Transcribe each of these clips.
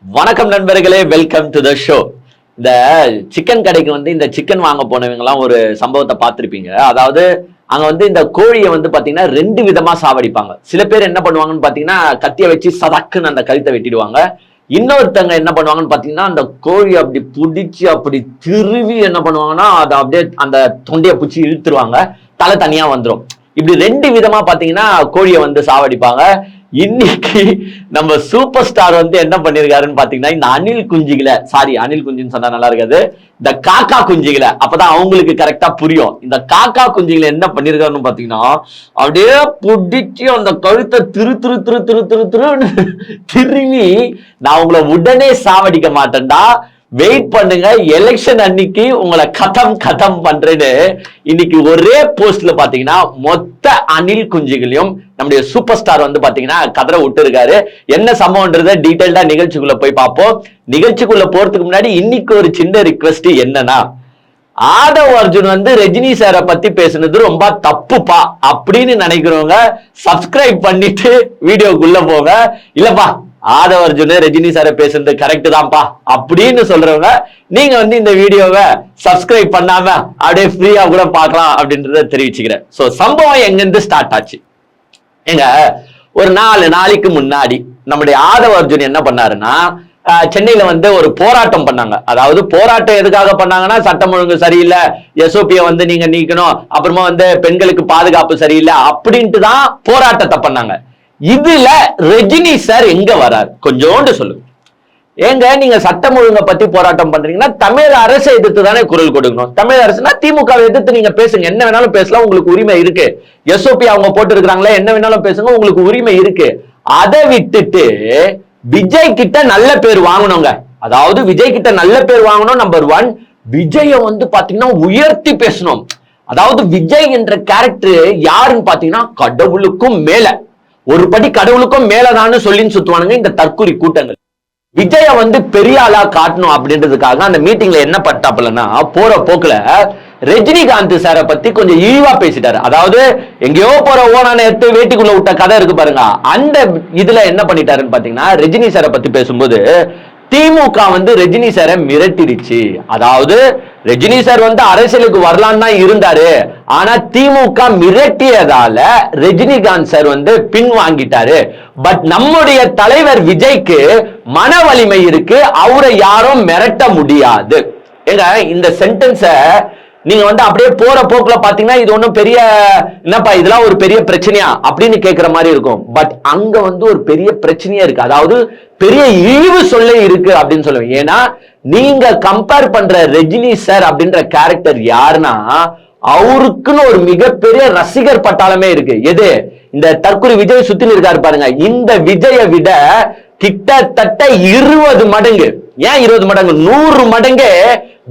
வணக்கம் நண்பர்களே, welcome to the show. இந்த சிக்கன் கடைக்கு இந்த சிக்கன் வாங்க போனவங்கலாம் ஒரு சம்பவத்தை பார்த்திருப்பீங்க. அதாவது அங்க இந்த கோழியை பாத்தீங்கன்னா ரெண்டு விதமா சாவடிப்பாங்க. சில பேர் என்ன பண்ணுவாங்கன்னு பாத்தீங்கன்னா கத்திய வச்சு சதக்குன்னு அந்த கழுத்தை வெட்டிடுவாங்க. இன்னொருத்தங்க என்ன பண்ணுவாங்கன்னு பாத்தீங்கன்னா அந்த கோழி அப்படி புடிச்சு அப்படி திருவி என்ன பண்ணுவாங்கன்னா அதை அப்படியே அந்த தொண்டையை பிடிச்சி இழுத்துருவாங்க, தலை தனியா வந்துடும். இப்படி ரெண்டு விதமா பாத்தீங்கன்னா கோழியை சாவடிப்பாங்க. இன்னைக்கு நம்ம சூப்பர் ஸ்டார் என்ன பண்ணிருக்காருன்னு பாத்தீங்கன்னா இந்த அணில் குஞ்சுன்னு சொன்னா நல்லா இருக்காது, இந்த காக்கா குஞ்சுகளை, அப்பதான் அவங்களுக்கு கரெக்டா புரியும். இந்த காக்கா குஞ்சுகளை என்ன பண்ணிருக்காருன்னு பாத்தீங்கன்னா அப்படியே புடிச்சு அந்த கழுத்தை திருவி, நான் உங்களை உடனே சாவடிக்க மாட்டேன்டா, வெயிட் பண்ணுங்க, எலெக்ஷன் அன்னைக்கு உங்களை கதம் பண்றேன்னு இன்னைக்கு ஒரே போஸ்ட்ல பாத்தீங்கன்னா மொத்த அணில் குஞ்சுகளையும் நம்முடைய சூப்பர் ஸ்டார் பாத்தீங்கன்னா கதற விட்டு இருக்காரு. என்ன சம்பவம்ன்றத டீடைல்டா நிகழ்ச்சிக்குள்ள போய் பார்ப்போம். நிகழ்ச்சிக்குள்ள போறதுக்கு முன்னாடி இன்னைக்கு ஒரு சின்ன ரிக்வெஸ்ட் என்னன்னா, ஆதவ் அர்ஜுன் ரஜினி சாரை பத்தி பேசுனது ரொம்ப தப்புப்பா அப்படின்னு நினைக்கிறவங்க சப்ஸ்கிரைப் பண்ணிட்டு வீடியோக்குள்ள போங்க. இல்லப்பா ஆதவ் அர்ஜுன் ரஜினி சாரை பேசுறது கரெக்ட் தான்ப்பா அப்படின்னு சொல்றவங்க நீங்க இந்த வீடியோவை சப்ஸ்கிரைப் பண்ணாம அப்படியே ஃப்ரீயா கூட பார்க்கலாம் அப்படின்றத தெரிவிச்சுக்கிறேன். சோ சம்பவம் எங்கிருந்து ஸ்டார்ட் ஆச்சு? எங்க ஒரு 4 நாளைக்கு முன்னாடி நம்முடைய ஆதவ் அர்ஜுன் என்ன பண்ணாருன்னா சென்னையில ஒரு போராட்டம் பண்ணாங்க. அதாவது போராட்டம் எதுக்காக பண்ணாங்கன்னா சட்டம் ஒழுங்கு சரியில்லை, எஸ்ஓபியை நீங்க நீக்கணும், அப்புறமா பெண்களுக்கு பாதுகாப்பு சரியில்லை அப்படின்ட்டு தான் போராட்டத்தை பண்ணாங்க. இதுல ரஜினி சார் எங்க வராரு கொஞ்சோண்டு சொல்லுங்க. ஏங்க நீங்க சட்டம் ஒழுங்கை பத்தி போராட்டம் பண்றீங்கன்னா தமிழ் அரசை எதிர்த்து தானே குரல் கொடுக்கணும். தமிழ் அரசுனா திமுகவை எதிர்த்து நீங்க பேசுங்க, என்ன வேணாலும் பேசலாம், உங்களுக்கு உரிமை இருக்கு. எஸ்ஓபி அவங்க போட்டு இருக்கிறாங்களே, என்ன வேணாலும் பேசுங்க, உங்களுக்கு உரிமை இருக்கு. அதை விட்டுட்டு விஜய் கிட்ட நல்ல பேர் வாங்கணுங்க. அதாவது விஜய் கிட்ட நல்ல பேர் வாங்கணும். நம்பர் 1, விஜய பாத்தீங்கன்னா உயர்த்தி பேசணும். அதாவது விஜய் என்ற கேரக்டர் யாருன்னு பாத்தீங்கன்னா கடவுளுக்கும் மேல, ஒரு படி கடவுளுக்கும் மேலதான்னு சொல்லி சுத்துவானுங்க இந்த தற்கொலை கூட்டங்கள். விஜய பெரிய ஆளா காட்டணும் அப்படின்றதுக்காக அந்த மீட்டிங்ல என்ன பட்டாப்புலன்னா போற போக்குல ரஜினிகாந்த் சாரை பத்தி கொஞ்சம் இழிவா பேசிட்டாரு. அதாவது எங்கேயோ போற ஓனான எடுத்து வேட்டிக்குள்ள விட்ட கதை இருக்கு பாருங்க, அந்த இதுல என்ன பண்ணிட்டாருன்னு பாத்தீங்கன்னா ரஜினி சாரை பத்தி பேசும்போது திமுக ரஜினி சாரை மிரட்டிடுச்சு. அதாவது ரஜினி சார் அரசியலுக்கு வரலான்னு தான் இருந்தாரு, ஆனா திமுக மிரட்டியதால ரஜினிகாந்த் சார் பின் வாங்கிட்டாரு. பட் நம்முடைய தலைவர் விஜய்க்கு மன வலிமை இருக்கு, அவரை யாரும் மிரட்ட முடியாது. ஏங்க இந்த சென்டென்ஸ நீங்க அப்படியே போற போக்குல பாத்தீங்கன்னா இது ஒண்ணும் பெரிய என்னப்பா இதெல்லாம் ஒரு பெரிய பிரச்சனையா அப்படின்னு கேட்கிற மாதிரி இருக்கும். பட் அங்க ஒரு பெரிய பிரச்சனையா இருக்கு, அதாவது பெரிய இழிவு சொல்ல இருக்கு அப்படின்னு சொல்லுவேன். ஏன்னா நீங்க கம்பேர் பண்ற ரஜினி சார் அப்படின்ற கேரக்டர் யாருன்னா அவருக்குன்னு ஒரு மிகப்பெரிய ரசிகர் பட்டாளமே இருக்கு. எது? இந்த தற்கொலை விஜய் சுத்தின்னு இருக்காரு பாருங்க, இந்த விஜய விட கிட்டத்தட்ட 20 மடங்கு, ஏன் 20 மடங்கு, 100 மடங்கு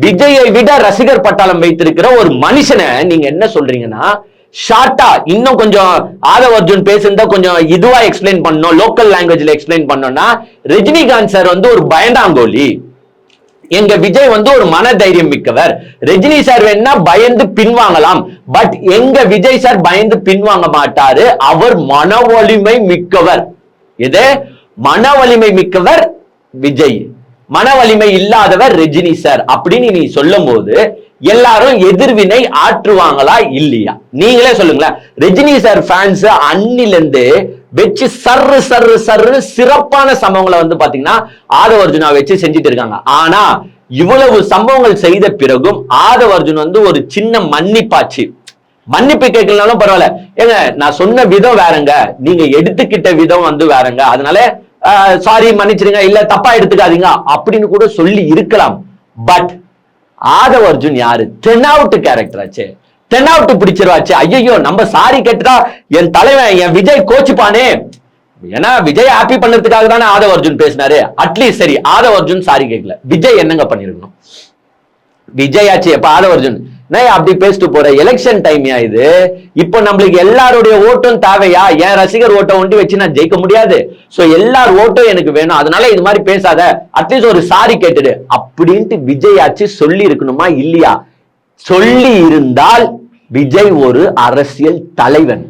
விஜயை விட ரசிகர் பட்டாளம் வைத்திருக்கிற ஒரு மனுஷனை நீங்க என்ன சொல்றீங்கன்னா ஷார்ட்டா இன்னும் கொஞ்சம் ஆதவ் அர்ஜுன் பேசுறத கொஞ்சம் இதுவா எக்ஸ்பிளைன் பண்ணணும், லோக்கல் லாங்குவேஜ்ல எக்ஸ்பிளைன் பண்ணோம்னா ரஜினிகாந்த் சார் ஒரு பயந்தாங்கோலி, எங்க விஜய் ஒரு மன தைரியம் மிக்கவர். ரஜினி சார் வேணா பயந்து பின்வாங்கலாம், பட் எங்க விஜய் சார் பயந்து பின்வாங்க மாட்டாரு, அவர் மன வலிமை மிக்கவர். எது? மன வலிமை மிக்கவர் விஜய், மன வலிமை இல்லாதவர் ரஜினி சார் அப்படின்னு நீ சொல்லும் போது எல்லாரும் எதிர்வினை ஆற்றுவாங்களா இல்லையா? நீங்களே சொல்லுங்களேன். ரஜினி சார் ஃபேன்ஸ் அன்னில இருந்து வச்சு சர்ரு சிறப்பான சம்பவங்களை பாத்தீங்கன்னா ஆதவ் அர்ஜுனா வச்சு செஞ்சுட்டு இருக்காங்க. ஆனா இவ்வளவு சம்பவங்கள் செய்த பிறகும் ஆதவ் அர்ஜுன் ஒரு சின்ன மன்னிப்பு கேட்கலனாலும் பரவாயில்ல, ஏங்க நான் சொன்ன விதம் வேறங்க, நீங்க எடுத்துக்கிட்ட விதம் வேறங்க, அதனால சாரி மன்னிச்சிருங்க, இல்ல தப்பா எடுத்துக்காதீங்க அப்படின்னு கூட சொல்லி இருக்கலாம். பட் ஆதவ் அர்ஜுன் யாரு? தென்னாவுட்டு கேரக்டர் ஆச்சு, தென்னாவுட்டு பிடிச்சிருவாச்சு. ஐயோ நம்ம சாரி கேட்டுட்டா என் தலைவன் என் விஜய் கோச்சுப்பானே, ஏன்னா விஜய் ஹாப்பி பண்றதுக்காக தானே ஆதவ் அர்ஜுன் பேசினாரு. அட்லீஸ்ட் சரி ஆதவ் அர்ஜுன் சாரி கேட்கல, விஜய் என்னங்க பண்ணிருக்கணும்? விஜய் ஆச்சு எப்ப ஆதவ் அர்ஜுன் அப்படி பேசிட்டு போற எலெக்ஷன் டைம் இது. இப்போ நம்மளுக்கு எல்லாருடைய ஓட்டும் தேவையா? என் ரசிகர் ஓட்டை ஒண்டி வச்சு நான் ஜெயிக்க முடியாது, சோ எல்லார் ஓட்டும் எனக்கு வேணும், அதனால இது மாதிரி பேசாத, அட்லீஸ்ட் ஒரு சாரி கேட்டுடு அப்படின்ட்டு விஜய் ஆச்சு சொல்லி இருக்கணுமா இல்லையா? சொல்லி இருந்தால் விஜய் ஒரு அரசியல் தலைவன்.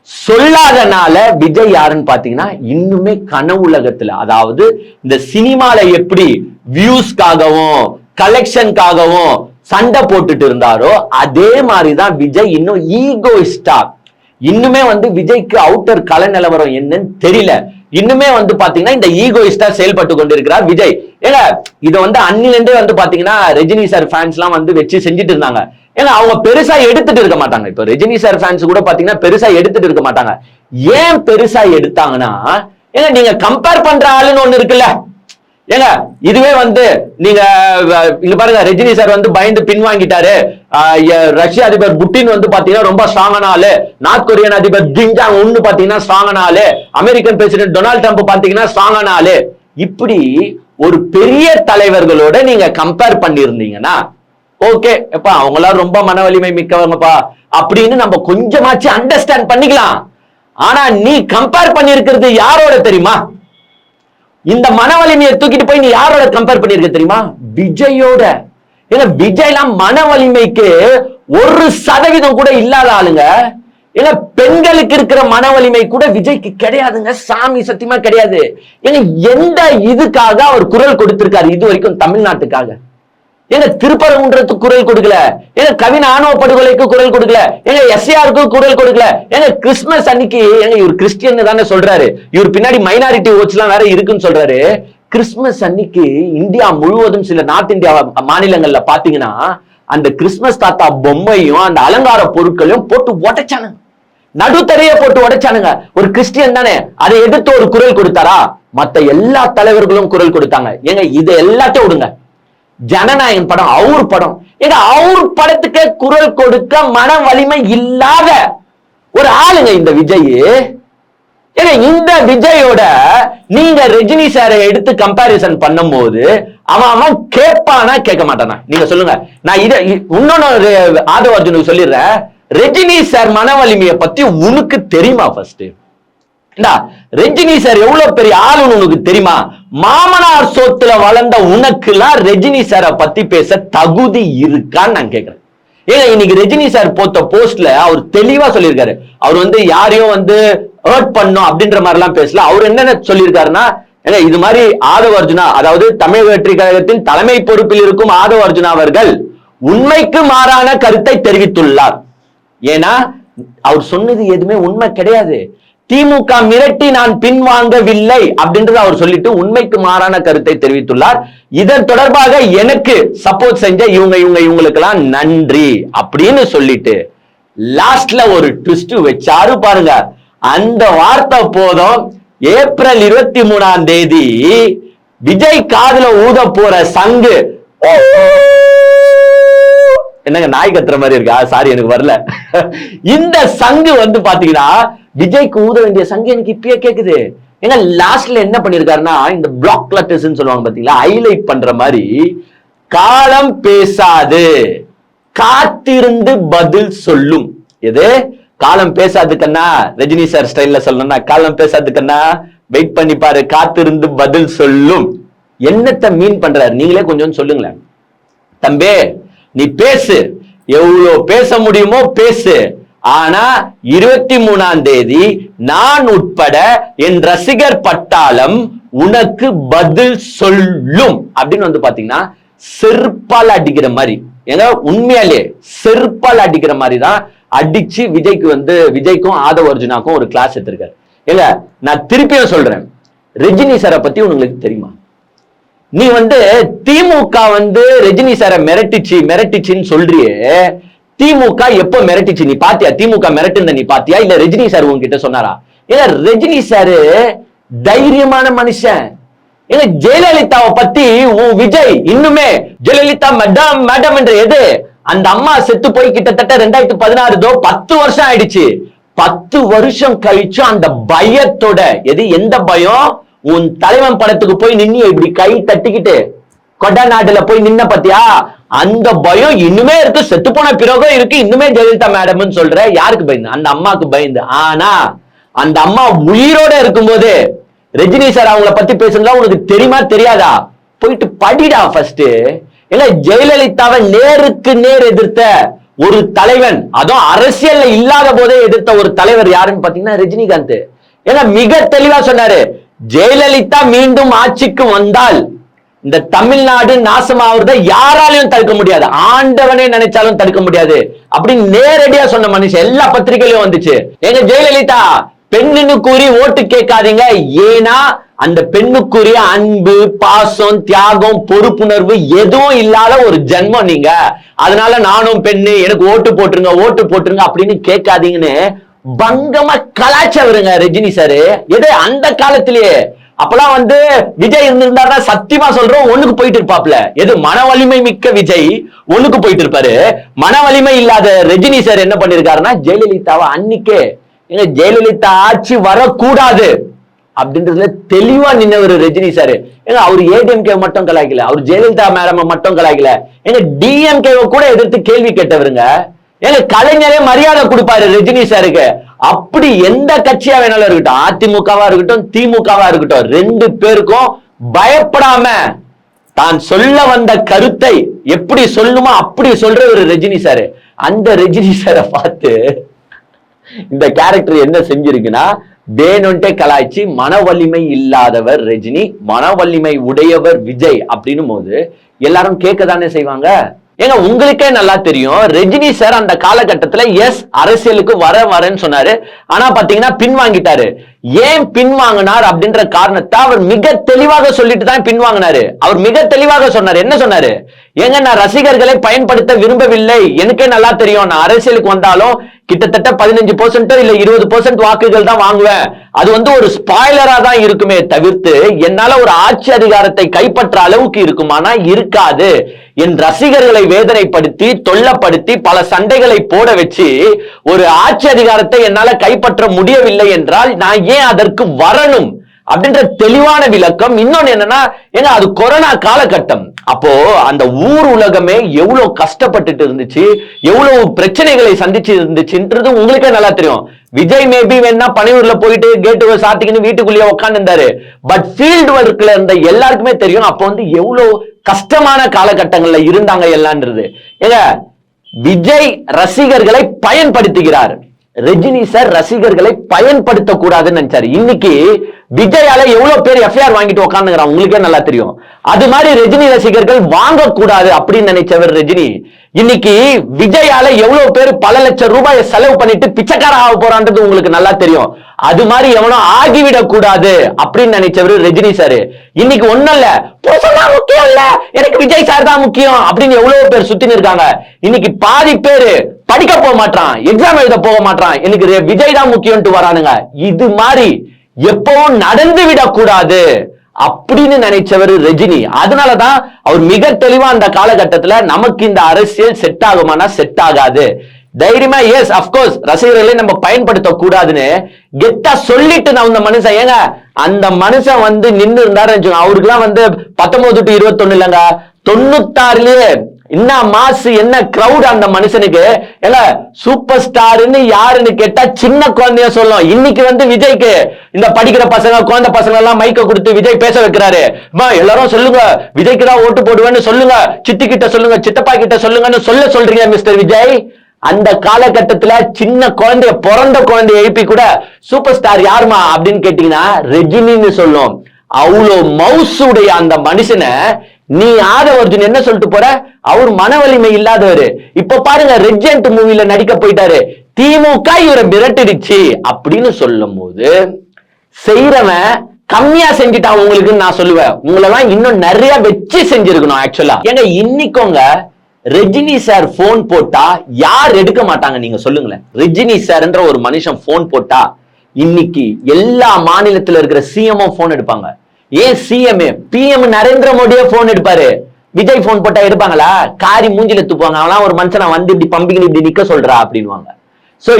சொல்லாதனால விஜய் யாருன்னு பாத்தீங்கன்னா இன்னுமே கனவு உலகத்துல, அதாவது இந்த சினிமால எப்படி வியூஸ்க்காகவும் கலெக்ஷனுக்காகவும் சண்டை போட்டுட்டு இருந்தாரோ அதே மாதிரிதான் விஜய் இன்னும் ஈகோயிஸ்டா, இன்னுமே விஜய்க்கு அவுட்டர் கல நிலவரம் என்னன்னு தெரியல, இன்னுமே பாத்தீங்கன்னா இந்த ஈகோயிஸ்டா செயல்பட்டு கொண்டிருக்கிறார் விஜய். ஏங்க இதை அன்னிலிருந்தே பாத்தீங்கன்னா ரஜினி சார் ஃபேன்ஸ் எல்லாம் வச்சு செஞ்சுட்டு இருந்தாங்க. ஏன்னா அவங்க பெருசா எடுத்துட்டு இருக்க மாட்டாங்க. இப்ப ரஜினி சார் ஃபேன்ஸ் கூட பாத்தீங்கன்னா பெருசா எடுத்துட்டு இருக்க மாட்டாங்க. ஏன் பெருசா எடுத்தாங்கன்னா, ஏங்க நீங்க கம்பேர் பண்ற ஆளுன்னு ஒண்ணு இருக்குல்ல. ஏங்க இதுவே நீங்க இங்க பாருங்க, ரஜினி சார் பயந்து பின்வாங்கிட்டாரு. ரஷ்ய அதிபர் புட்டின் பாத்தீங்கன்னா ரொம்ப ஸ்ட்ராங்கான ஆளு, நார்த் கொரியன் அதிபர் கிம் ஜாங் உன் பாத்தீங்கன்னா ஸ்ட்ராங்கான ஆளு, அமெரிக்கன் பிரசிடென்ட் டொனால்ட் ட்ரம்ப் பாத்தீங்கன்னா ஸ்ட்ராங்கான ஆளு. இப்படி ஒரு பெரிய தலைவர்களோட நீங்க கம்பேர் பண்ணிருந்தீங்கன்னா ஓகே, எப்பா அவங்களாம் ரொம்ப மன வலிமை மிக்கவங்கப்பா அப்படின்னு நம்ம கொஞ்சமாச்சு அண்டர்ஸ்டாண்ட் பண்ணிக்கலாம். ஆனா நீ கம்பேர் பண்ணிருக்கிறது யாரோட தெரியுமா? இந்த மன வலிமையை தூக்கிட்டு போய் நீ யாரோட கம்பேர் பண்ணிருக்க தெரியுமா? விஜயோட. ஏன்னா விஜய்லாம் மன வலிமைக்கு 1% கூட இல்லாத ஆளுங்க. ஏன்னா பெண்களுக்கு இருக்கிற மன வலிமை கூட விஜய்க்கு கிடையாதுங்க, சாமி சத்தியமா கிடையாது. ஏன்னா எந்த இதுக்காக அவர் குரல் கொடுத்திருக்காரு இது வரைக்கும் தமிழ்நாட்டுக்காக? ஏங்க திருப்பரங்குன்றத்துக்கு குரல் கொடுக்கல, ஏங்க கவின் ஆணவ படுகொலைக்கு குரல் கொடுக்கல, ஏங்க எஸ்ஏஆருக்கு குரல் கொடுக்கல. ஏங்க கிறிஸ்துமஸ் அன்னைக்கு, ஏங்க இவர் கிறிஸ்டியன் தானே சொல்றாரு, இவர் பின்னாடி மைனாரிட்டி ஓட்ஸ் எல்லாம் வேற இருக்குன்னு சொல்றாரு. கிறிஸ்துமஸ் அன்னைக்கு இந்தியா முழுவதும் சில நார்த் இந்தியா மாநிலங்கள்ல பாத்தீங்கன்னா அந்த கிறிஸ்துமஸ் தாத்தா பொம்மையும் அந்த அலங்கார பொருட்களையும் போட்டு உடைச்சானுங்க, நடுத்தரையே போட்டு உடைச்சானுங்க. ஒரு கிறிஸ்டியன் தானே அதை எதிர்த்து ஒரு குரல் கொடுத்தாரா? மத்த எல்லா தலைவர்களும் குரல் கொடுத்தாங்க. ஏங்க இதை எல்லாத்தையும் விடுங்க, ஜனநாயகன் படம் அவர் படம், ஏங்க அவர் படத்துக்கு குரல் கொடுக்க மன வலிமை இல்லாத ஒரு ஆளுங்க இந்த விஜய். ஏங்க இந்த விஜயோட நீங்க ரஜினி சாரை எடுத்து கம்பாரிசன் பண்ணும் போது அவன் கேட்பானா கேட்க மாட்டானா? நீங்க சொல்லுங்க. நான் இதை இன்னொன்னு ஆதவ அர்ஜுனுக்கு சொல்லிடுறேன். ரஜினி சார் மன வலிமையை பத்தி உனக்கு தெரியுமா? ஃபர்ஸ்ட் ரஜினி சார் எவ்வளவு பெரிய ஆளுன்னு உனக்கு தெரியுமா? மாமனார் சொத்துல வளர்ந்த உனக்கு எல்லாம் ரஜினி சாரை பத்தி பேச தகுதி இருக்கான்னு நான் கேட்கிறேன். ஏங்க இன்னைக்கு ரஜினி சார் போட்ட போஸ்ட்ல அவர் தெளிவா சொல்லியிருக்காரு. அவர் யாரையும் ஹர்ட் பண்ணும் அப்படின்ற மாதிரி எல்லாம் பேசல. அவர் என்னென்ன சொல்லியிருக்காருன்னா, இது மாதிரி ஆதவ அர்ஜுனா, அதாவது தமிழக வெற்றி கழகத்தின் தலைமை பொறுப்பில் இருக்கும் ஆதவ அர்ஜுனா அவர்கள் உண்மைக்கு மாறான கருத்தை தெரிவித்துள்ளார். ஏன்னா அவர் சொன்னது எதுவுமே உண்மை கிடையாது. திமுக மிரட்டி நான் பின்வாங்கவில்லை அப்படின்றது அவர் சொல்லிட்டு உண்மைக்கு மாறான கருத்தை தெரிவித்துள்ளார். இதன் தொடர்பாக எனக்கு சப்போர்ட் செஞ்ச இவங்களுக்கெல்லாம் நன்றி அப்படின்னு சொல்லிட்டு லாஸ்ட்ல ஒரு ட்விஸ்ட் வச்சாரு பாருங்க. அந்த வார்த்தை போதும். ஏப்ரல் 23 விஜய் காதுல ஊத போற சங்கு, என்னங்க நாய் கத்துற மாதிரி இருக்கா? சாரி எனக்கு வரல. இந்த சங்கு பாத்தீங்கன்னா விஜய்க்கு ஊத வேண்டிய சங்கு எனக்கு இப்பயே கேக்குது. ஏன்னா லாஸ்ட்ல என்ன பண்ணிருக்காருன்னா, இந்த பிளாக் லெட்டர்ஸ் சொல்லுவாங்க பாத்தீங்களா, ஹைலைட் பண்ற மாதிரி, காலம் பேசாது காத்திருந்து பதில் சொல்லும். எது காலம் பேசாது கண்ணா? ரஜினி சார் ஸ்டைல்ல சொல்லணும்னா, காலம் பேசாது கண்ணா, வெயிட் பண்ணி பாரு, காத்திருந்து பதில் சொல்லும். என்னத்தை மீன் பண்றாரு நீங்களே கொஞ்சம் சொல்லுங்களேன். தம்பே நீ பேசு, எவ்வளவு பேச முடியுமோ பேசு. ஆனா 23 நான் உட்பட என் ரசிகர் பட்டாளம் உனக்கு பதில் சொல்லும் அப்படின்னு பாத்தீங்கன்னா செருப்பால் அடிக்கிற மாதிரி. ஏங்க உண்மையாலே செருப்பால் அடிக்கிற மாதிரி தான் அடிச்சு விஜய்க்கு விஜய்க்கும் ஆதவ அர்ஜுனாக்கும் ஒரு கிளாஸ் எடுத்திருக்காரு. ஏங்க நான் திருப்பியும் சொல்றேன், ரஜினி சாரை பத்தி உங்களுக்கு தெரியுமா? நீ திமுக ரஜினி சாரை மிரட்டிச்சுன்னு சொல்றியே, திமுக எப்ப மிரட்டிச்சு நீ பாத்தியா? திமுக மிரட்டுன நீ பாத்தியா? இல்ல ரஜினி சார் உங்ககிட்ட சொன்னாரா? ஏன்னா ரஜினி சாரு தைரியமான மனுஷன். ஏன்னா ஜெயலலிதாவை பத்தி உன் விஜய் இன்னுமே ஜெயலலிதா மேடம் மேடம் என்ற எது அந்த அம்மா செத்து போய் கிட்டத்தட்ட 2016 10 வருஷம் ஆயிடுச்சு. 10 வருஷம் கழிச்சு அந்த பயத்தோட, எந்த பயம்? உன் தலைவன் படத்துக்கு போய் நின்னு இப்படி கை தட்டிக்கிட்டு கொடநாடுல போய் நின்ன பத்தியா, அந்த பயம் இன்னுமே இருக்கு. செத்து போன பிறகும் இருக்கு. இன்னுமே ஜெயலலிதா மேடம் சொல்ற யாருக்கு பயந்து? அந்த அம்மாக்கு பயந்து. ஆனா அந்த அம்மா உயிரோட இருக்கும்போது ரஜினி சார் அவங்கள பத்தி பேசுறதா உனக்கு தெரியுமா தெரியாதா? போயிட்டு படிடா ஃபர்ஸ்ட். ஏன்னா ஜெயலலிதாவை நேருக்கு நேர் எதிர்த்த ஒரு தலைவன், அதுவும் அரசியல்ல இல்லாத போதே எதிர்த்த ஒரு தலைவர் யாருன்னு பாத்தீங்கன்னா ரஜினிகாந்த். ஏன்னா மிக தெளிவா சொன்னாரு, ஜெயலலிதா மீண்டும் ஆட்சிக்கு வந்தால் இந்த தமிழ்நாடு நாசமாவதை யாராலையும் தடுக்க முடியாது, ஆண்டவனே நினைச்சாலும் தடுக்க முடியாது அப்படின்னு நேரடியா சொன்ன மனுஷன். எல்லா பத்திரிகையிலும் வந்துச்சு. எங்க ஜெயலலிதா பெண்ணுன்னு கூறி ஓட்டு கேட்காதீங்க, ஏன்னா அந்த பெண்ணுக்குரிய அன்பு, பாசம், தியாகம், பொறுப்புணர்வு எதுவும் இல்லாத ஒரு ஜென்மம் நீங்க, அதனால நானும் பெண்ணு, எனக்கு ஓட்டு போட்டுருங்க ஓட்டு போட்டுருங்க அப்படின்னு கேட்காதீங்கன்னு பங்கமா கலாச்சவருங்க ரஜினி சாரு. எது அந்த காலத்திலேயே. அப்பெல்லாம் வந்து விஜய் இருந்திருந்தாருன்னா சத்தியமா சொல்றோம் ஒண்ணுக்கு போயிட்டு இருப்பாப்ல. எது மன வலிமை மிக்க விஜய் ஒண்ணுக்கு போயிட்டு இருப்பாரு. மன வலிமை இல்லாத ரஜினி சார் என்ன பண்ணிருக்காருன்னா ஜெயலலிதாவை அன்னைக்கே எங்க ஜெயலலிதா ஆட்சி வரக்கூடாது அப்படின்றதுல தெளிவா நின்னவர் ரஜினி சாரு. ஏங்க அவர் ஏடிஎம்கே மட்டும் கலாய்க்கல, அவர் ஜெயலலிதா மேடம் மட்டும் கலாய்க்கல, எங்க டிஎம்கே கூட எதிர்த்து கேள்வி கேட்டவருங்க. ஏங்க கலைஞரே மரியாதை கொடுப்பாரு ரஜினி சாருக்கு. அப்படி எந்த கட்சியா வேணாலும் இருக்கட்டும், அதிமுகவா இருக்கட்டும் திமுகவா இருக்கட்டும், ரெண்டு பேருக்கும் பயப்படாம தான் சொல்ல வந்த கருத்தை எப்படி சொல்லுமோ அப்படி சொல்ற ஒரு ரஜினி சாரு. அந்த ரஜினி சாரை பார்த்து இந்த கேரக்டர் என்ன செஞ்சிருக்குன்னா வேணும்ட்டே கலாய்ச்சி மன வலிமை இல்லாதவர் ரஜினி, மன வலிமை உடையவர் விஜய் அப்படின்னும் போது எல்லாரும் கேட்கதானே செய்வாங்க. ஏங்க உங்களுக்கே நல்லா தெரியும் ரஜினி சார் அந்த காலகட்டத்துல எஸ் அரசியலுக்கு வரேன்னு சொன்னாரு, ஆனா பாத்தீங்கன்னா பின்வாங்கிட்டாரு. ஏன் பின்வாங்கினார் அப்படின்ற காரணத்தை அவர் மிக தெளிவாக சொல்லிட்டு தான் பின்வாங்கினாரு. அவர் மிக தெளிவாக சொன்னார். என்ன சொன்னாரு? ஏங்க நான் ரசிகர்களை பயன்படுத்த விரும்பவில்லை, எனக்கே நல்லா தெரியும் நான் அரசியலுக்கு வந்தாலும் கிட்டத்தட்ட 15% இல்ல 20% வாக்குகள் தான் வாங்குவேன், அது வந்து ஒரு ஸ்பாய்லரா தான் இருக்குமே தவிர்த்து என்னால ஒரு ஆட்சி அதிகாரத்தை கைப்பற்ற அளவுக்கு இருக்குமானா இருக்காது. என் ரசிகர்களை வேதனைப்படுத்தி தொல்லப்படுத்தி பல சண்டைகளை போட வச்சு ஒரு ஆட்சி அதிகாரத்தை என்னால கைப்பற்ற முடியவில்லை என்றால் நான் ஏன் அதற்கு வரணும் அப்படின்ற தெளிவான விளக்கம். இன்னொன்னு என்னன்னா, ஏங்க அது கொரோனா காலகட்டம், அப்போ அந்த ஊர் உலகமே எவ்வளவு கஷ்டப்பட்டுட்டு இருந்துச்சு, எவ்வளவு பிரச்சனைகளை சந்திச்சு இருந்துச்சுன்றது உங்களுக்கே நல்லா தெரியும். விஜய் மேபி வேணா பனையூர்ல போயிட்டு கேட்டு சாத்திக்கின்னு வீட்டுக்குள்ளேயே உட்கார்ந்து இருந்தாரு, பட் ஃபீல்டு ஒர்க்ல இருந்த எல்லாருக்குமே தெரியும் அப்போ வந்து எவ்வளவு கஷ்டமான காலகட்டங்கள்ல இருந்தாங்க எல்லாம்ன்றது. ஏங்க விஜய் ரசிகர்களை பயன்படுத்துகிறார், ரஜினி சார் ரசிகர்களை பயன்படுத்த கூடாதுன்னு நினைச்சாரு. இன்னைக்கு விஜயால எவ்வளவு பேர் எஃப்ஐஆர் வாங்கிட்டு உட்காந்துக்கிறான் உங்களுக்கே நல்லா தெரியும். அது மாதிரி ரஜினி ரசிகர்கள் வாங்க கூடாது அப்படின்னு நினைச்சவர் ரஜினி இன்னைக்கு விஜயால எவ்வளவு பேர் பல லட்சம் ரூபாயை செலவு பண்ணிட்டு பிச்சைக்கார ஆக போறான்றது உங்களுக்கு நல்லா தெரியும். அது மாதிரி எவனோ ஆகிவிடக் கூடாது அப்படின்னு நினைச்சவர் ரஜினி சாரு. இன்னைக்கு ஒண்ணும் இல்ல, புருஷன்தான் முக்கியம் இல்ல, எனக்கு விஜய் சார் தான் முக்கியம் அப்படின்னு எவ்வளவு பேர் சுத்தின்னு இருக்காங்க. இன்னைக்கு பாதி பேரு படிக்க போக மாட்டான், எக்ஸாம் எழுத போக மாட்டான், எனக்கு விஜய் தான் முக்கியம்ட்டு வரானுங்க. இது மாதிரி எப்பவும் நடந்து விடக்கூடாது அப்படின்னு நினைச்சவர் ரஜினி. அதனாலதான் அவர் மிக தெளிவா அந்த காலகட்டத்துல நமக்கு இந்த அரசியல் செட் ஆகுமானா செட் ஆகாது, தைரியமா எஸ் அப்கோர்ஸ் ரசிகர்களை நம்ம பயன்படுத்த கூடாதுன்னு கெத்தா சொல்லிட்டு நான் அந்த மனுஷன். ஏங்க அந்த மனுஷன் வந்து நின்று இருந்தாரு, அவருக்கு எல்லாம் வந்து 19 to 21 இல்லைங்க, 96லயே என்ன மாசு என்ன கிரௌட் அந்த மனுஷனுக்கு. ஏங்க சூப்பர் ஸ்டார்னு யாருன்னு கேட்டா சின்ன குழந்தைய சொல்லும். இன்னைக்கு வந்து விஜய்க்கு இந்த படிக்கிற பசங்க குழந்தை பசங்க எல்லாம் மைக்க கொடுத்து விஜய் பேச வைக்கிறாரு. எல்லாரும் சொல்லுங்க விஜய்க்கு தான் ஓட்டு போடுவேன்னு சொல்லுங்க, சித்தி கிட்ட சொல்லுங்க, சித்தப்பா கிட்ட சொல்லுங்கன்னு சொல்றீங்க மிஸ்டர் விஜய். அந்த காலகட்டத்துல சின்ன குழந்தைய பிறந்த குழந்தைய எழுப்பி கூட சூப்பர் ஸ்டார் யாருமா அப்படின்னு கேட்டீங்கன்னா ரஜினின்னு சொல்லும். அவ்வளோ மவுசுடைய அந்த மனுஷனை நீ ஆதவர்ஜுன் என்ன சொல்லிட்டு போற, அவர் மன வலிமை இல்லாதவரு. இப்ப பாருங்க ரெஜென்ட் மூவில நடிக்க போயிட்டாரு, திமுக இவரை மிரட்டிடுச்சு அப்படின்னு சொல்லும் போது செய்யறவன் கம்மியா செஞ்சுட்டான் உங்களுக்கு நான் சொல்லுவேன். உங்களெல்லாம் இன்னும் நிறைய வச்சு செஞ்சிருக்கணும் ஆக்சுவலா. ஏங்க இன்னைக்குங்க ரஜினி சார் போன் போட்டா யார் எடுக்க மாட்டாங்க நீங்க சொல்லுங்களேன். ரஜினி சார்ன்ற ஒரு மனுஷன் போன் போட்டா இன்னைக்கு எல்லா மாநிலத்துல இருக்கிற சிஎம்ஓ போன் எடுப்பாங்க. ஏன் சிஎம் பிஎம் நரேந்திர மோடியே போன் எடுப்பாரு, விஜய் போன் போட்டா எடுப்பாங்களா? காரி மூஞ்சில துப்புவாங்க, அவனா ஒரு மனுஷனை வந்து இப்படி பம்பிக்கு இப்படி நிக்க சொல்றா அப்படின்வாங்க. சோ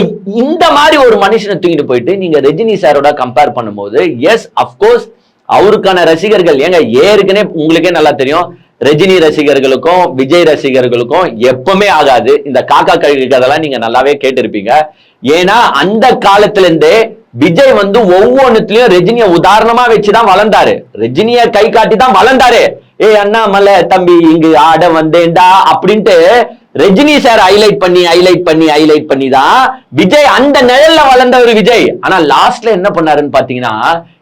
இந்த மாதிரி ஒரு மனுஷனை தூக்கிட்டு போயிட்டு நீங்க ரஜினி சாரோட கம்பேர் பண்ணும்போது எஸ் அப்கோர்ஸ் அவருக்கான ரசிகர்கள், ஏங்க ஏற்கனவே உங்களுக்கே நல்லா தெரியும் ரஜினி ரசிகர்களுக்கும் விஜய் ரசிகர்களுக்கும் எப்பவுமே ஆகாது. இந்த காக்கா கழுகு கதெல்லாம் நீங்க நல்லாவே கேட்டிருப்பீங்க. ஏன்னா அந்த காலத்துல இருந்தே விஜய் வந்து ஒவ்வொன்னுலயும் ரஜினிய உதாரணமா வச்சுதான் வளர்ந்தாரு, ரஜினிய கை காட்டி தான் வளர்ந்தாரு. ஏ அண்ணாமலை தம்பி இங்கு ஆட வந்தேன்டா அப்படின்ட்டு ரஜினி சார் ஹைலைட் பண்ணி தான் விஜய் அந்த நிழல்ல வளர்ந்த ஒரு விஜய். ஆனா லாஸ்ட்ல என்ன பண்ணாருன்னு பாத்தீங்கன்னா,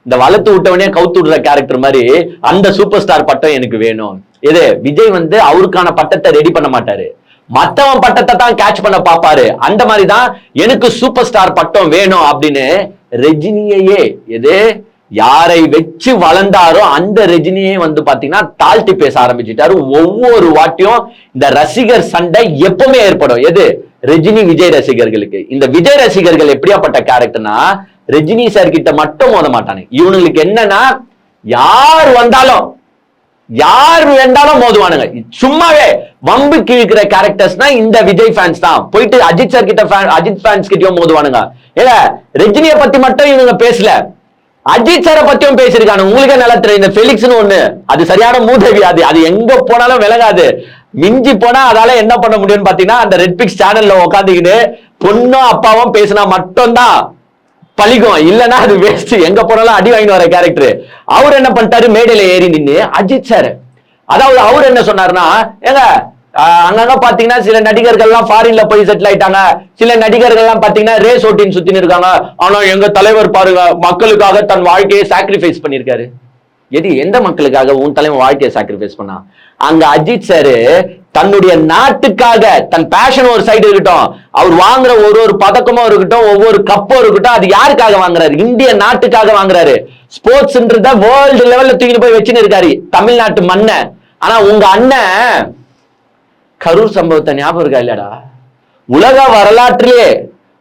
இந்த வளர்த்து விட்டவனே கவுத்து விடுற கேரக்டர் மாதிரி அந்த சூப்பர் ஸ்டார் பட்டம் எனக்கு வேணும். இது விஜய் வந்து அவருக்கான பட்டத்தை ரெடி பண்ண மாட்டாரு, மத்தவன் பட்டத்தை தான் கேட்ச் பண்ண பாப்பாரு. அந்த மாதிரிதான் எனக்கு சூப்பர் ஸ்டார் பட்டம் வேணும் அப்படின்னு ரஜினியே எது யாரை வச்சு வளர்ந்தாரோ அந்த ரஜினியே வந்து பாத்தீங்கன்னா தாழ்த்தி பேச ஆரம்பிச்சுட்டாரு. ஒவ்வொரு வாட்டியும் இந்த ரசிகர் சண்டை எப்பவுமே ஏற்படும். எது ரஜினி விஜய் ரசிகர்களுக்கு. இந்த விஜய் ரசிகர்கள் எப்படியாப்பட்ட கேரக்டர்னா, ரஜினி சார் கிட்ட மட்டும் மோத மாட்டானு. இவனுங்களுக்கு என்னன்னா, யார் வந்தாலும் யார் வேண்டாலும் மோதுவானுங்க. சும்மாவே வம்பு கிழிக்கிற கேரக்டர்ஸ்னா இந்த விஜய் ஃபேன்ஸ் தான். போயிட்டு அஜித் சார் கிட்ட அஜித் ஃபேன்ஸ் கிட்டயும் மோதுவானுங்க. ஏல ரஜினியை பத்தி மட்டும் இவங்க பேசல, அஜித் சாரை பத்தியும் பேசிருக்காங்க. உங்களுக்கே நல்லா தெரியும், இந்த ஃபெலிக்ஸ்னு ஒண்ணு, அது சரியான மூதேவி. அது எங்க போனாலும் விலகாது. மிஞ்சி போனா அதால என்ன பண்ண முடியும்னு பாத்தீங்கன்னா, அந்த ரெட்பிக்ஸ் சேனல்ல உட்காந்துக்கிட்டு பொண்ணும் அப்பாவும் பேசினா மட்டும்தான் பழிக்கும், இல்லன்னா அது வேஸ்ட். எங்க போனாலும் அடி வாங்கி வர கேரக்டர். அவர் என்ன பண்ணிட்டாரு, மேடையில ஏறி நின்று அஜித் சார், அதாவது அவர் என்ன சொன்னாருன்னா, ஏங்க அங்கங்க பாத்தீங்கன்னா சில நடிகர்கள் எல்லாம் ஃபாரின்ல போய் செட்டில் ஆயிட்டாங்க, சில நடிகர்கள் எல்லாம் பாத்தீங்கன்னா ரேஸ் ஓட்டின்னு சுத்தின்னு இருக்காங்க. ஆனா எங்க தலைவர் பாருங்க மக்களுக்காக தன் வாழ்க்கையை சாக்ரிஃபைஸ் பண்ணிருக்காரு. எந்த மக்களுக்காக உன் தலைவன் வாழ்க்கையை சாக்ரிஃபைஸ் பண்ணா? அங்க அஜித் சாரு தன்னுடைய நாட்டுக்காக, தன் பேஷன் ஒரு சைடு இருக்கட்டும், அவர் வாங்குற ஒரு பதக்கமும் இருக்கட்டும், ஒவ்வொரு கப்பும் இருக்கட்டும், அது யாருக்காக வாங்குறாரு? இந்திய நாட்டுக்காக வாங்குறாரு. ஸ்போர்ட்ஸ்ன்றத வேர்ல்டு லெவல்ல தூக்கிட்டு போய் வச்சுன்னு இருக்காரு தமிழ்நாட்டு மண்ணை. ஆனா உங்க அண்ணன் கரூர் சம்பவத்தை ஞாபகம் இருக்கா இல்லடா? உலக வரலாற்றிலே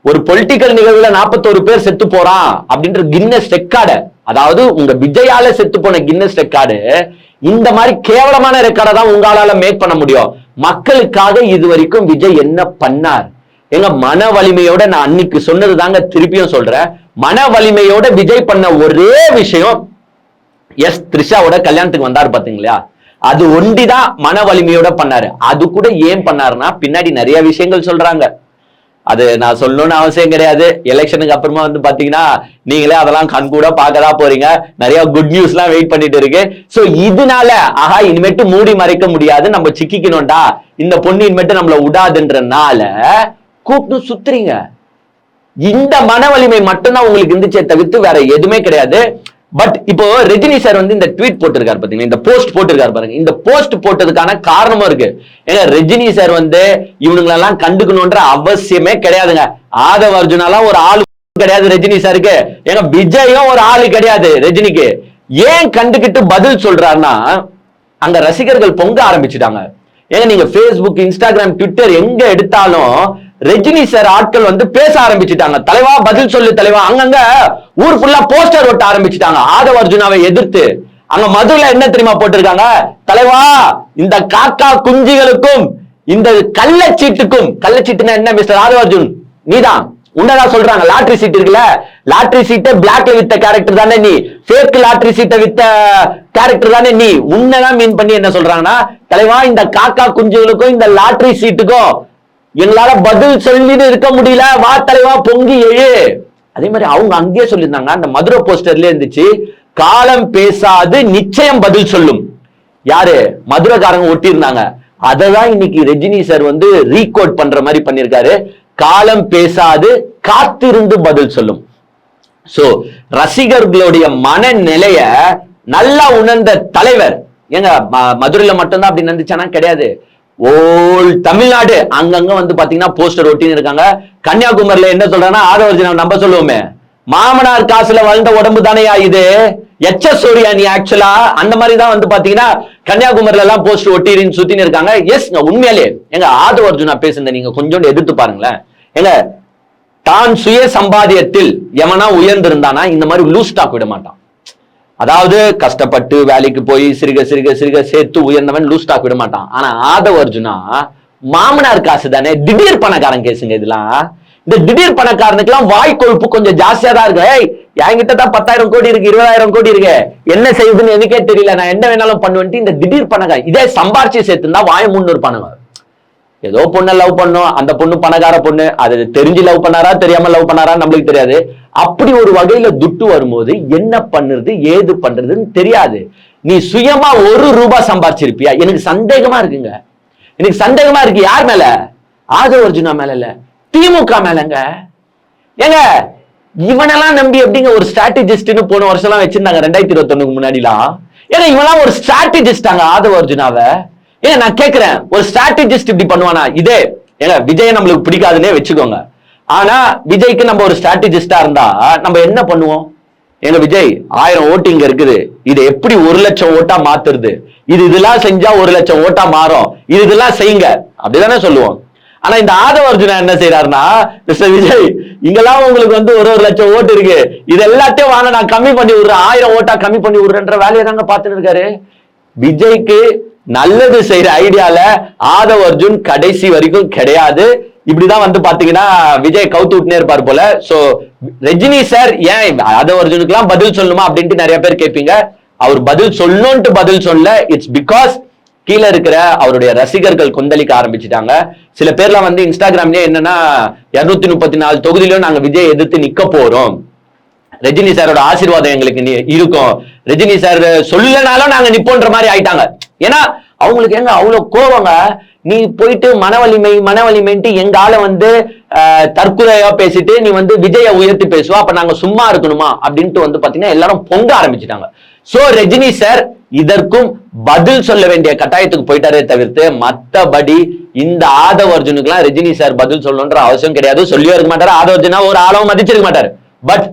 ஒரு பொலிட்டிக்கல் நிகழ்வுல 41 பேர் செத்து போறான் அப்படின்ற கின்னஸ் ரெக்கார்டு, அதாவது உங்க விஜயால செத்து போன கின்னஸ் ரெக்கார்டு, இந்த மாதிரி கேவலமான ரெக்கார்டை தான் உங்களால மேக் பண்ண முடியும். மக்களுக்காக இது வரைக்கும் விஜய் என்ன பண்ணார்? எங்க மன வலிமையோட, நான் அன்னைக்கு சொன்னது தாங்க திருப்பியும் சொல்றேன், மன வலிமையோட விஜய் பண்ண ஒரே விஷயம், எஸ் த்ரிஷாவோட கல்யாணத்துக்கு வந்தாரு பாத்தீங்களா, அது ஒண்டிதான் மன வலிமையோட பண்ணாரு. அது கூட ஏன் பண்ணாருன்னா, பின்னாடி நிறைய விஷயங்கள் சொல்றாங்க, அது நான் சொல்லணும்னு அவசியம் கிடையாது. எலெக்ஷனுக்கு அப்புறமா வந்து பாத்தீங்கன்னா நீங்களே அதெல்லாம் கண் கூட பார்க்கதான் போறீங்க. நிறைய குட் நியூஸ் எல்லாம் வெயிட் பண்ணிட்டு இருக்கு. சோ இதனால ஆஹா இனிமேட்டு மூடி மறைக்க முடியாது, நம்ம சிக்கிக்கணும்டா, இந்த பொண்ணு இனிமேட்டு நம்மள விடாதுன்றனால கூப்பிட்டு சுத்துறீங்க. இந்த மன வலிமை மட்டும்தான் உங்களுக்கு இருந்துச்சே தவிர்த்து வேற எதுவுமே கிடையாது. பட் இப்போ ரஜினி சார் வந்து இந்த ட்வீட் போட்டிருக்காரு பாத்தீங்கன்னா, இந்த போஸ்ட் போட்டிருக்காரு பாருங்க. இந்த போஸ்ட் போட்டதுக்கான காரணமும் இருக்கு. ஏன்னா ரஜினி சார் வந்து இவனுங்களெல்லாம் கண்டுக்கணும்ன்ற அவசியமே கிடையாதுங்க. ஆதவ அர்ஜுனாலாம் ஒரு ஆளு கிடையாது ரஜினி சாருக்கு. ஏங்க விஜயும் ஒரு ஆளு கிடையாது ரஜினிக்கு. ஏன் கண்டுகிட்டு பதில் சொல்றாருன்னா, அங்க ரசிகர்கள் பொங்க ஆரம்பிச்சுட்டாங்க. ஏங்க நீங்க பேஸ்புக், இன்ஸ்டாகிராம், ட்விட்டர் எங்க எடுத்தாலும் ரஜினி சார் ஆட்கள் வந்து பேச ஆரம்பிச்சுட்டாங்க. தலைவா பதில் சொல்லு தலைவா. அங்கங்க ஊர் ஃபுல்லா போஸ்டர் ஒட்ட ஆரம்பிச்சுட்டாங்க ஆதவ அர்ஜுனாவை எதிர்த்து. அங்க மதுரையில என்ன தெரியுமா போட்டிருக்காங்க, தலைவா இந்த காக்கா குஞ்சுகளுக்கும் இந்த கள்ளச்சீட்டுக்கும், கள்ளச்சீட்டுனா என்ன மிஸ்டர் ஆதவ அர்ஜுன், நீதான் உன்னதான் சொல்றாங்க. லாட்ரி சீட் இருக்குல்ல, லாட்ரி சீட்டை பிளாக்ல வித்த கேரக்டர் தானே நீ, ஃபேக் லாட்ரி சீட்டை வித்த கேரக்டர் தானே நீ. உன்னதான் மீன் பண்ணி என்ன சொல்றாங்கன்னா, தலைவா இந்த காக்கா குஞ்சுகளுக்கும் இந்த லாட்ரி சீட்டுக்கும் எங்களால பதில் சொல்லிட்டு இருக்க முடியல, வா தலைவா பொங்கி எழு. அதே மாதிரி அவங்க அங்கேயே சொல்லியிருந்தாங்க, அந்த மதுரை போஸ்டர்ல இருந்துச்சு, காலம் பேசாது நிச்சயம் பதில் சொல்லும். யாரு மதுரைக்காரங்க ஒட்டி இருந்தாங்க. அததான் இன்னைக்கு ரஜினி சார் வந்து ரீகோட் பண்ற மாதிரி பண்ணிருக்காரு. காலம் பேசாது காத்திருந்து பதில் சொல்லும். சோ ரசிகர்களுடைய மனநிலைய நல்லா உணர்ந்த தலைவர். ஏங்க மதுரையில மட்டும்தான் அப்படி நடந்துச்சானா? கிடையாது. ஓல் தமிழ்நாடு அங்கங்க வந்து பாத்தீங்கன்னா போஸ்டர் ஒட்டின்னு இருக்காங்க. கன்னியாகுமரியில என்ன சொல்றாங்கன்னா, ஆதவ அர்ஜுனா நம்ப சொல்லுவோமே, மாமனார் காசுல வளர்ந்த உடம்பு தானையா இது, எச்சசோரியா நீ ஆக்சுவலா. அந்த மாதிரிதான் வந்து பாத்தீங்கன்னா கன்னியாகுமரியில எல்லாம் போஸ்டர் ஒட்டி சுத்தின்னு இருக்காங்க. எஸ் உண்மையாலே எங்க ஆதவ அர்ஜுனா பேசுனத நீங்க கொஞ்சம் எதிர்த்து பாருங்களேன். எங்க தான் சுய சம்பாதியத்தில் எவனா உயர்ந்திருந்தானா இந்த மாதிரி லூஸ் ஸ்டாக் விட மாட்டான். அதாவது கஷ்டப்பட்டு வேலைக்கு போய் சிறுக சிறுக சிறுக சேர்த்து உயர்ந்தவன் லூஸ் ஸ்டாக் விட மாட்டான். ஆனா ஆதவ அர்ஜுனா மாமனார் காசு தானே, திடீர் பணக்காரன் கேசுங்க இதெல்லாம். இந்த திடீர் பணக்காரனுக்கு எல்லாம் வாய் கொழுப்பு கொஞ்சம் ஜாஸ்தியா தான் இருக்கு. என்கிட்ட தான் 10,000 கோடி இருக்கு, 20,000 கோடி இருக்கு, என்ன செய்யுதுன்னு எனக்கே தெரியல, நான் என்ன வேணாலும் பண்ணுவேன்ட்டு இந்த திடீர் பணக்காரன். இதே சம்பாரிச்சு சேர்த்துனா வாய முன்னூறு பணம். ஏதோ பொண்ணை லவ் பண்ணும், அந்த பொண்ணு பணக்கார பொண்ணு, அது தெரிஞ்சு லவ் பண்ணாரா தெரியாம லவ் பண்ணாரா நம்மளுக்கு தெரியாது. அப்படி ஒரு வகையில துட்டு வரும்போது என்ன பண்றது ஏது பண்றதுன்னு தெரியாது. நீ சுயமா 1 ரூபாய் சம்பாரிச்சிருப்பியா? எனக்கு சந்தேகமா இருக்குங்க. எனக்கு சந்தேகமா இருக்கு. யார் மேல? ஆதவ அர்ஜுனா மேல இல்ல, திமுக மேலங்க. ஏங்க இவனெல்லாம் நம்பி எப்படிங்க ஒரு ஸ்ட்ராட்டஜிஸ்ட்னு போன வருஷம் எல்லாம் வச்சிருந்தாங்க 2021 முன்னாடிலாம். ஏன்னா இவெல்லாம் ஒரு ஸ்ட்ராட்டஜிஸ்டாங்க ஆதவ அர்ஜுனாவை. ஏன் நான் கேட்கிறேன், ஒரு ஸ்ட்ராட்டஜிஸ்ட் இப்படி பண்ணுவானா? இதே ஏங்க விஜய் நம்மளுக்கு பிடிக்காதுன்னே வச்சுக்கோங்க, ஆனா விஜய்க்கு நம்ம ஒரு ஸ்ட்ராட்டஜிஸ்டா இருந்தா நம்ம என்ன பண்ணுவோம்? எங்க விஜய் 1000 ஓட்டு இங்க இருக்குது, இது எப்படி 1 லட்சம் ஓட்டா மாத்துறது, இதெல்லாம் செஞ்சா 1 லட்சம் ஓட்டா மாறும், இதெல்லாம் செய்யுங்க அப்படிதானே சொல்லுவோம். ஆனா இந்த ஆதவ அர்ஜுனா என்ன செய்யறாருன்னா, மிஸ்டர் விஜய் இங்கெல்லாம் உங்களுக்கு வந்து 1 லட்சம் ஓட்டு இருக்கு, இது எல்லாத்தையும் வாங்க நான் கம்மி பண்ணி விடுறேன், 1000 ஓட்டா கம்மி பண்ணி விடுறேன்ற வேலையை தாங்க பார்த்துட்டு இருக்காரு. விஜய்க்கு நல்லது செய்யற ஐடியால ஆதவ அர்ஜுன் கடைசி வரைக்கும் கிடையாது. இப்படிதான் வந்து பாத்தீங்கன்னா விஜய் கவுத்து விட்டுனே இருப்பார் போல. சோ ரஜினி சார் ஏன் ஆதவ அர்ஜுனுக்கு எல்லாம் பதில் சொல்லணுமா அப்படின்ட்டு நிறைய பேர் கேட்பீங்க. அவர் பதில் சொல்லணும்ட்டு பதில் சொல்ல, இட்ஸ் பிகாஸ் கீழே இருக்கிற அவருடைய ரசிகர்கள் கொந்தளிக்க ஆரம்பிச்சுட்டாங்க. சில பேர்லாம் வந்து இன்ஸ்டாகிராம்லயே என்னன்னா 234 தொகுதியிலும் நாங்க விஜய் எதிர்த்து நிக்க போறோம், ரஜினி சாரோட ஆசீர்வாதம் எங்களுக்கு இருக்கும், ரஜினி சார் சொல்லனாலும் நாங்க நிப்போன்ற மாதிரி ஆயிட்டாங்க. ஏன்னா அவங்களுக்கு எங்க அவ்வளவு கோவங்க, நீ போயிட்டு மனவலிமைன்ட்டு எங்க ஆளை வந்து தற்கொலையா பேசிட்டு நீ வந்து விஜய உயர்த்தி பேசுவா, அப்ப நாங்க சும்மா இருக்கணுமா அப்படின்ட்டு வந்து பாத்தீங்கன்னா எல்லாரும் பொங்க ஆரம்பிச்சுட்டாங்க. சோ ரஜினி சார் இதற்கும் பதில் சொல்ல வேண்டிய கட்டாயத்துக்கு போயிட்டாரே தவிர்த்து மத்தபடி இந்த ஆதவ அர்ஜுனுக்கு எல்லாம் ரஜினி சார் பதில் சொல்லணும்ன்ற அவசியம் கிடையாது. சொல்லியே இருக்க மாட்டாரு, ஆதவ அர்ஜுனா ஒரு ஆளவும் மதிச்சிருக்க மாட்டாரு. பட்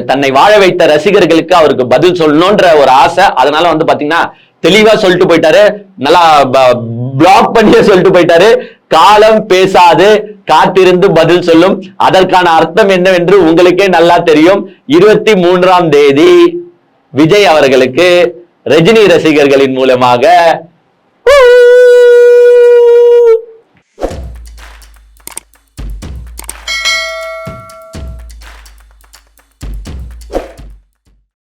தன்னை வாழ வைத்த ரசிகர்களுக்கு அவருக்கு பதில் சொல்லணும்ன்ற ஒரு ஆசை, அதனால வந்து பாத்தீங்கன்னா தெளிவா சொல்லிட்டு போயிட்டாரு, நல்லா பிளாக் பண்ணியே சொல்லிட்டு போயிட்டாரு. காலம் பேசாது, காத்திருந்து பதில் சொல்லும். அதற்கான அர்த்தம் என்னவென்று உங்களுக்கே நல்லா தெரியும். 23ஆம் தேதி விஜய் அவர்களுக்கு ரஜினி ரசிகர்களின் மூலமாக